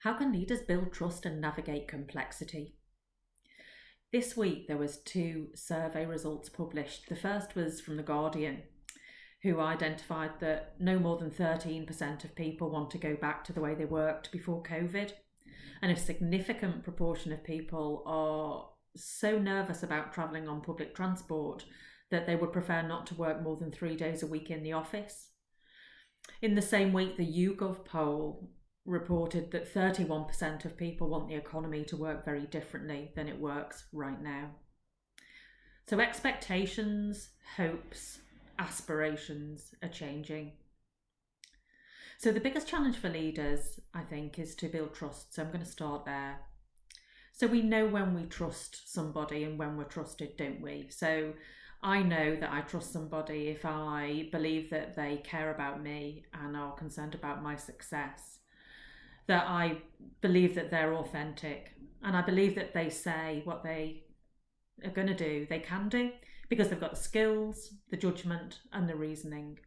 How can leaders build trust and navigate complexity? This week there was 2 survey results published. The first was from The Guardian, who identified that no more than 13% of people want to go back to the way they worked before COVID. And a significant proportion of people are so nervous about travelling on public transport that they would prefer not to work more than 3 days a week in the office. In the same week, the YouGov poll reported that 31% of people want the economy to work very differently than it works right now. So expectations, hopes, aspirations are changing. So the biggest challenge for leaders, I think, is to build trust. So I'm going to start there. So we know when we trust somebody and when we're trusted, don't we? So I know that I trust somebody if I believe that they care about me and are concerned about my success, that I believe that they're authentic, and I believe that they say what they are going to do, they can do, because they've got the skills, the judgment, and the reasoning.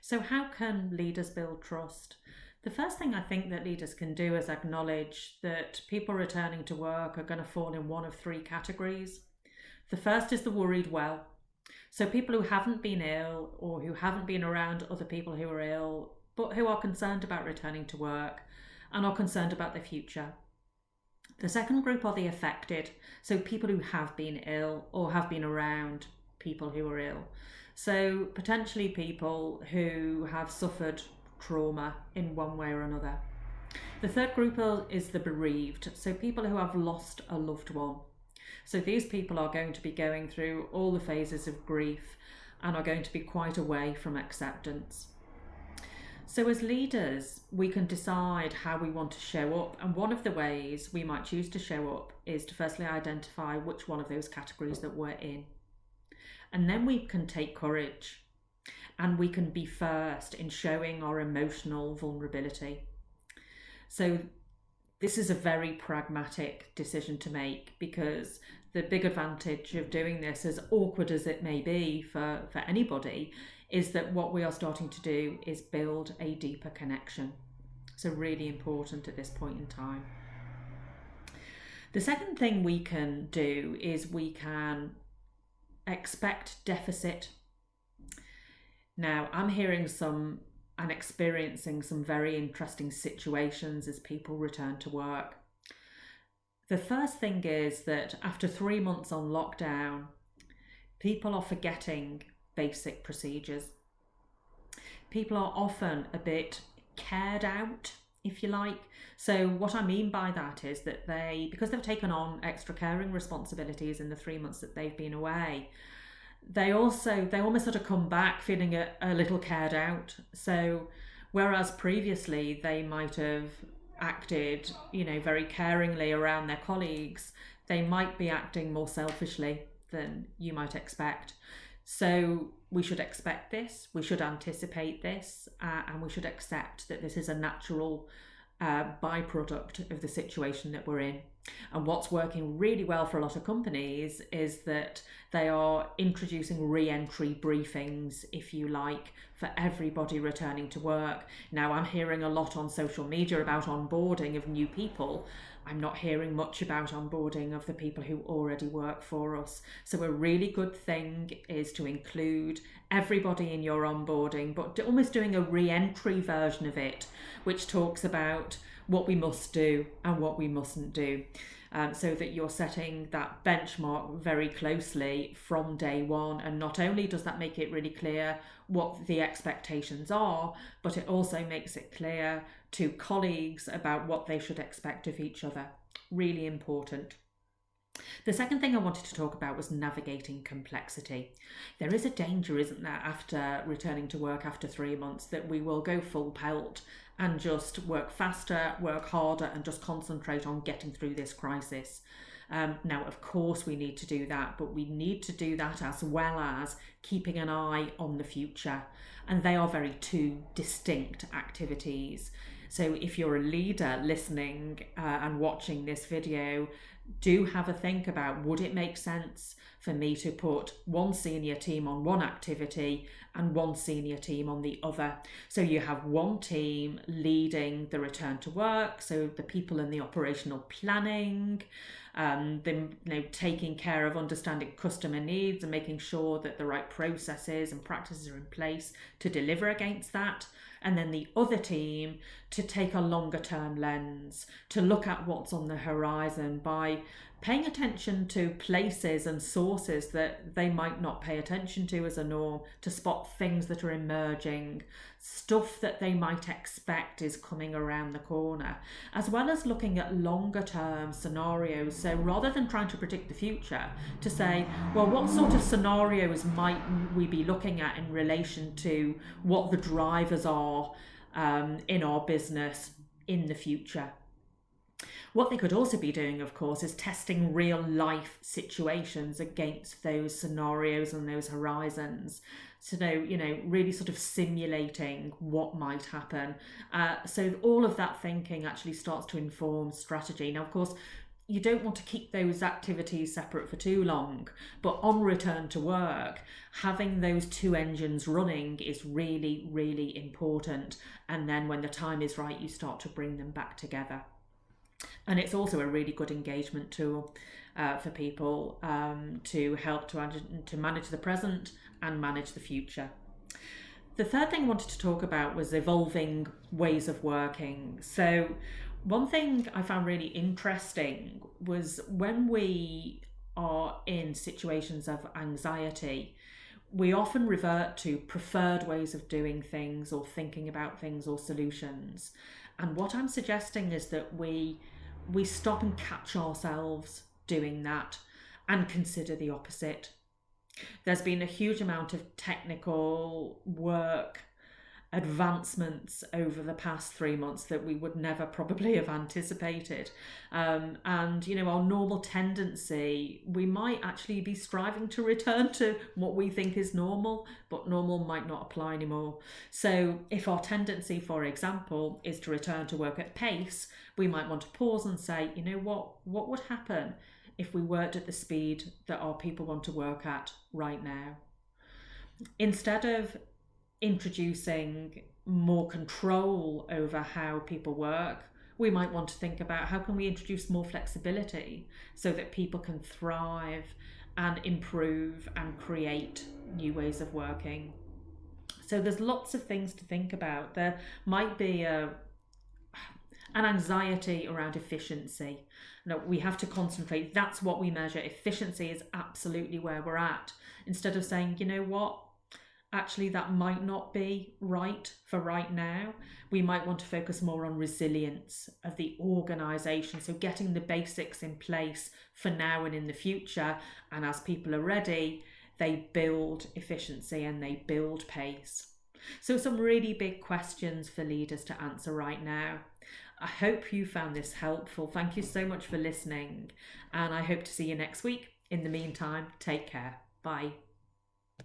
So how can leaders build trust? The first thing I think that leaders can do is acknowledge that people returning to work are going to fall in one of 3 categories. The first is the worried well. So people who haven't been ill or who haven't been around other people who are ill, but who are concerned about returning to work and are concerned about their future. The second group are the affected. So people who have been ill or have been around people who are ill. So potentially people who have suffered trauma in one way or another. The third group is the bereaved. So people who have lost a loved one. So these people are going to be going through all the phases of grief and are going to be quite away from acceptance. So as leaders, we can decide how we want to show up. And one of the ways we might choose to show up is to firstly identify which one of those categories that we're in. And then we can take courage and we can be first in showing our emotional vulnerability. So this is a very pragmatic decision to make, because the big advantage of doing this, as awkward as it may be for anybody, is that what we are starting to do is build a deeper connection. So really important at this point in time. The second thing we can do is we can expect deficit. Now, I'm hearing and experiencing some very interesting situations as people return to work. The first thing is that after 3 months on lockdown, people are forgetting basic procedures. People are often a bit cared out, if you like. So what I mean by that is that because they've taken on extra caring responsibilities in the 3 months that they've been away, they almost sort of come back feeling a little cared out. So whereas previously they might have acted, very caringly around their colleagues, they might be acting more selfishly than you might expect. So we should expect this, we should anticipate this, and we should accept that this is a natural byproduct of the situation that we're in. And what's working really well for a lot of companies is that they are introducing re-entry briefings, if you like, for everybody returning to work. Now, I'm hearing a lot on social media about onboarding of new people. I'm not hearing much about onboarding of the people who already work for us. So a really good thing is to include everybody in your onboarding, but almost doing a re-entry version of it, which talks about what we must do and what we mustn't do. So that you're setting that benchmark very closely from day one. And not only does that make it really clear what the expectations are, but it also makes it clear to colleagues about what they should expect of each other. Really important. The second thing I wanted to talk about was navigating complexity. There is a danger, isn't there, after returning to work after 3 months, that we will go full pelt and just work faster, work harder, and just concentrate on getting through this crisis. Now, of course, we need to do that, but we need to do that as well as keeping an eye on the future. And they are very 2 distinct activities. So if you're a leader listening and watching this video, do have a think about, would it make sense for me to put one senior team on one activity and one senior team on the other? So you have one team leading the return to work, so the people in the operational planning, them taking care of understanding customer needs and making sure that the right processes and practices are in place to deliver against that. And then the other team to take a longer term lens, to look at what's on the horizon by paying attention to places and sources that they might not pay attention to as a norm, to spot things that are emerging, stuff that they might expect is coming around the corner, as well as looking at longer term scenarios. So rather than trying to predict the future, to say, well, what sort of scenarios might we be looking at in relation to what the drivers are in our business in the future? What they could also be doing, of course, is testing real life situations against those scenarios and those horizons. So, really sort of simulating what might happen. So all of that thinking actually starts to inform strategy. Now, of course, you don't want to keep those activities separate for too long, but on return to work, having those two engines running is really, really important. And then when the time is right, you start to bring them back together. And it's also a really good engagement tool for people to help to manage the present and manage the future. The third thing I wanted to talk about was evolving ways of working. So one thing I found really interesting was when we are in situations of anxiety, we often revert to preferred ways of doing things or thinking about things or solutions. And what I'm suggesting is that we stop and catch ourselves doing that and consider the opposite. There's been a huge amount of technical work advancements over the past 3 months that we would never probably have anticipated. And, our normal tendency, we might actually be striving to return to what we think is normal, but normal might not apply anymore. So if our tendency, for example, is to return to work at pace, we might want to pause and say, what would happen if we worked at the speed that our people want to work at right now? Instead of introducing more control over how people work, we might want to think about how can we introduce more flexibility so that people can thrive and improve and create new ways of working. So there's lots of things to think about. There might be an anxiety around efficiency. No, we have to concentrate. That's what we measure. Efficiency is absolutely where we're at. Instead of saying, actually that might not be right for right now. We might want to focus more on resilience of the organisation. So getting the basics in place for now and in the future. And as people are ready, they build efficiency and they build pace. So some really big questions for leaders to answer right now. I hope you found this helpful. Thank you so much for listening. And I hope to see you next week. In the meantime, take care. Bye.